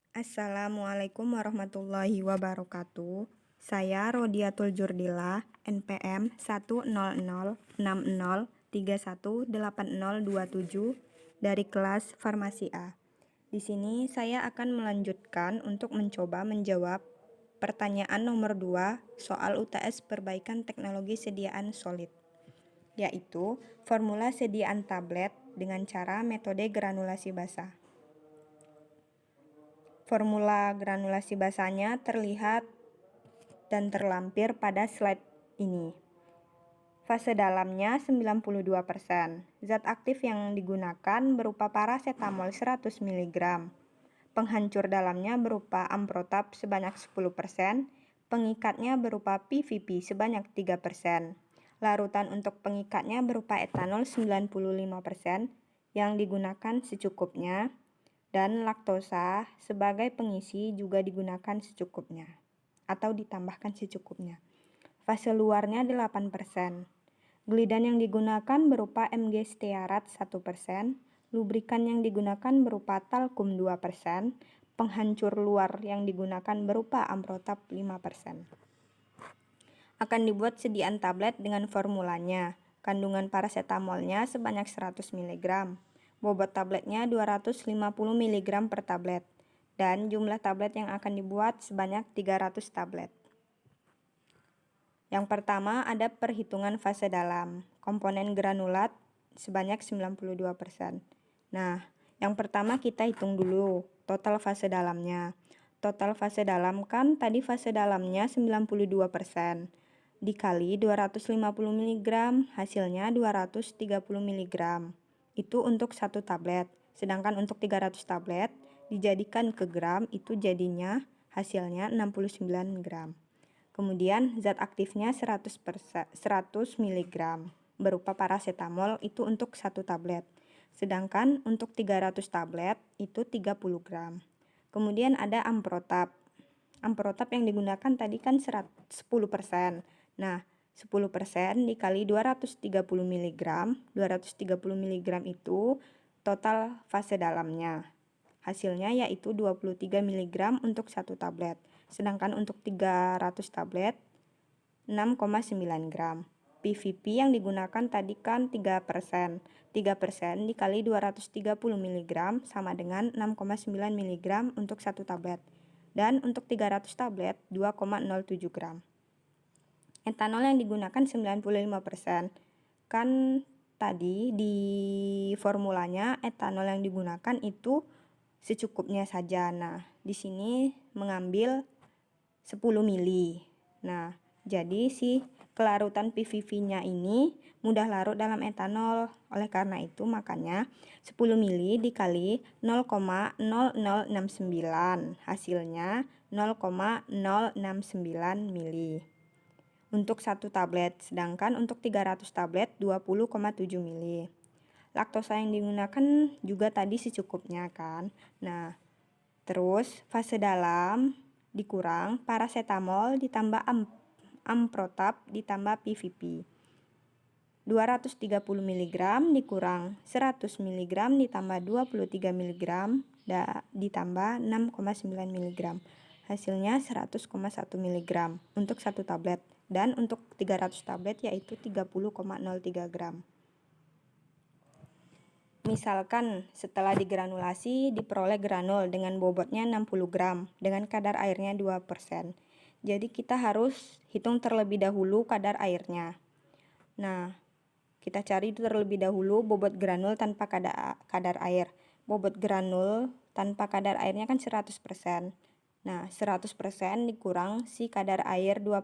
Assalamualaikum warahmatullahi wabarakatuh. Saya Rodiatul Jurdila, NPM 1006031318027 dari kelas Farmasi A. Di sini saya akan melanjutkan untuk mencoba menjawab pertanyaan nomor 2 soal UTS Perbaikan Teknologi Sediaan Solid, yaitu formula sediaan tablet dengan cara metode granulasi basah. Formula granulasi basahnya terlihat dan terlampir pada slide ini. Fase dalamnya 92%. Zat aktif yang digunakan berupa paracetamol 100 mg. Penghancur dalamnya berupa amprotap sebanyak 10%. Pengikatnya berupa PVP sebanyak 3%. Larutan untuk pengikatnya berupa etanol 95% yang digunakan secukupnya. Dan laktosa sebagai pengisi juga digunakan secukupnya atau ditambahkan secukupnya. Fase luarnya 8%. Glidan yang digunakan berupa Mg stearat 1%, lubrikan yang digunakan berupa talkum 2%, penghancur luar yang digunakan berupa amprotap 5%. Akan dibuat sediaan tablet dengan formulanya. Kandungan paracetamolnya sebanyak 100 mg. Bobot tabletnya 250 mg per tablet, dan jumlah tablet yang akan dibuat sebanyak 300 tablet. Yang pertama ada perhitungan fase dalam, komponen granulat sebanyak 92%. Nah, yang pertama kita hitung dulu total fase dalamnya. Total fase dalam kan tadi fase dalamnya 92%. Dikali 250 mg, hasilnya 230 mg. Itu untuk satu tablet. Sedangkan untuk 300 tablet dijadikan ke gram, itu jadinya hasilnya 69 gram. Kemudian zat aktifnya 100 mg berupa paracetamol, itu untuk satu tablet. Sedangkan untuk 300 tablet itu 30 gram. Kemudian ada amprotap. Amprotap yang digunakan tadi kan 10%. Nah, 10% dikali 230 mg. 230 mg itu total fase dalamnya. Hasilnya yaitu 23 mg untuk satu tablet. Sedangkan untuk 300 tablet 6,9 gram. PVP yang digunakan tadi kan 3%. 3% dikali 230 mg sama dengan 6,9 mg untuk satu tablet. Dan untuk 300 tablet 2,07 gram. Etanol yang digunakan 95%. Kan tadi di formulanya etanol yang digunakan itu secukupnya saja. Nah, di sini mengambil 10 mili. Nah, jadi si kelarutan PVV-nya ini mudah larut dalam etanol. Oleh karena itu makanya 10 mili dikali 0,0069. Hasilnya 0,069 mili. Untuk satu tablet, sedangkan untuk 300 tablet 20,7 mili. Laktosa yang digunakan juga tadi secukupnya kan. Nah, terus fase dalam dikurang paracetamol ditambah amprotap ditambah PVP. 230 mg dikurang 100 mg ditambah 23 mg ditambah 6,9 mg. Hasilnya 100,1 mg untuk satu tablet. Dan untuk 300 tablet yaitu 30,03 gram. Misalkan setelah digranulasi diperoleh granul dengan bobotnya 60 gram dengan kadar airnya 2%. Jadi kita harus hitung terlebih dahulu kadar airnya. Nah, kita cari terlebih dahulu bobot granul tanpa kadar air. Bobot granul tanpa kadar airnya kan 100%. Nah, 100% dikurang si kadar air 2%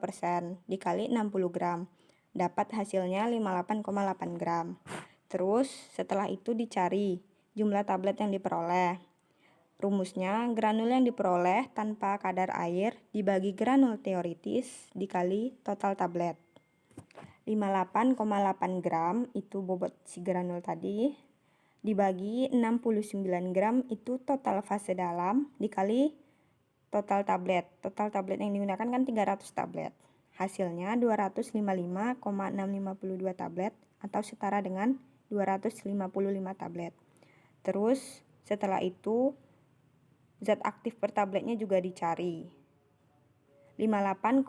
dikali 60 gram. Dapat hasilnya 58,8 gram. Terus setelah itu dicari jumlah tablet yang diperoleh. Rumusnya granul yang diperoleh tanpa kadar air dibagi granul teoritis dikali total tablet. 58,8 gram itu bobot si granul tadi dibagi 69 gram itu total fase dalam dikali total tablet. Total tablet yang digunakan kan 300 tablet. Hasilnya 255,652 tablet atau setara dengan 255 tablet. Terus setelah itu Zat aktif per tabletnya juga dicari. 58,8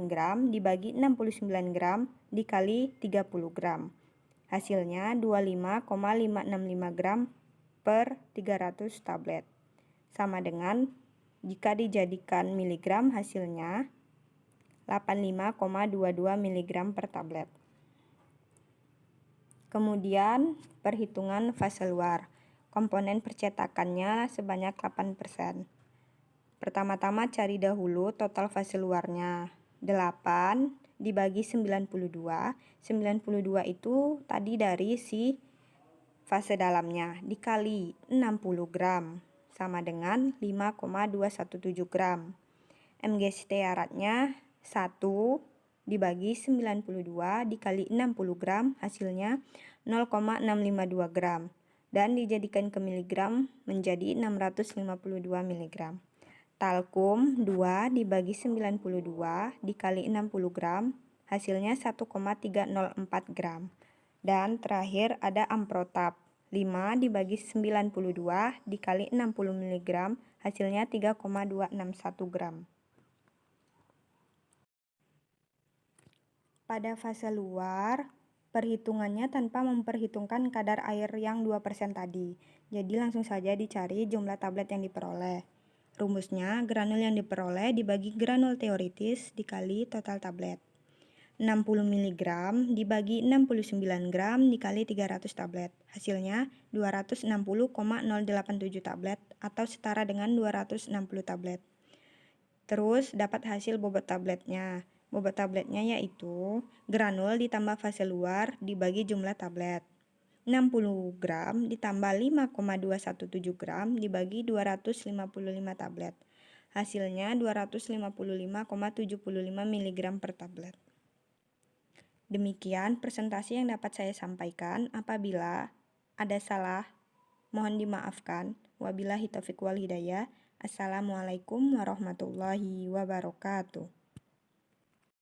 gram dibagi 69 gram dikali 30 gram. Hasilnya 25,565 gram per 300 tablet. Sama dengan jika dijadikan miligram hasilnya 85,22 mg per tablet. Kemudian perhitungan fase luar. Komponen percetakannya sebanyak 8%. Pertama-tama cari dahulu total fase luarnya. 8 dibagi 92. 92 itu tadi dari si fase dalamnya dikali 60 gram sama dengan 5,217 gram. Mg setiaratnya 1 dibagi 92 dikali 60 gram hasilnya 0,652 gram dan dijadikan ke miligram menjadi 652 mg. Talkum 2 dibagi 92 dikali 60 gram hasilnya 1,304 gram. Dan terakhir ada amprotap 5 dibagi 92 dikali 60 mg hasilnya 3,261 gram. Pada fase luar, perhitungannya tanpa memperhitungkan kadar air yang 2% tadi. Jadi langsung saja dicari jumlah tablet yang diperoleh. Rumusnya, granul yang diperoleh dibagi granul teoritis dikali total tablet. 60 mg dibagi 69 gram dikali 300 tablet. Hasilnya 260,087 tablet atau setara dengan 260 tablet. Terus dapat hasil bobot tabletnya. Bobot tabletnya yaitu granul ditambah fase luar dibagi jumlah tablet. 60 gram ditambah 5,217 gram dibagi 255 tablet. Hasilnya 255,75 mg per tablet. Demikian presentasi yang dapat saya sampaikan. Apabila ada salah, mohon dimaafkan. Wabillahi taufiq wal hidayah. Assalamualaikum warahmatullahi wabarakatuh.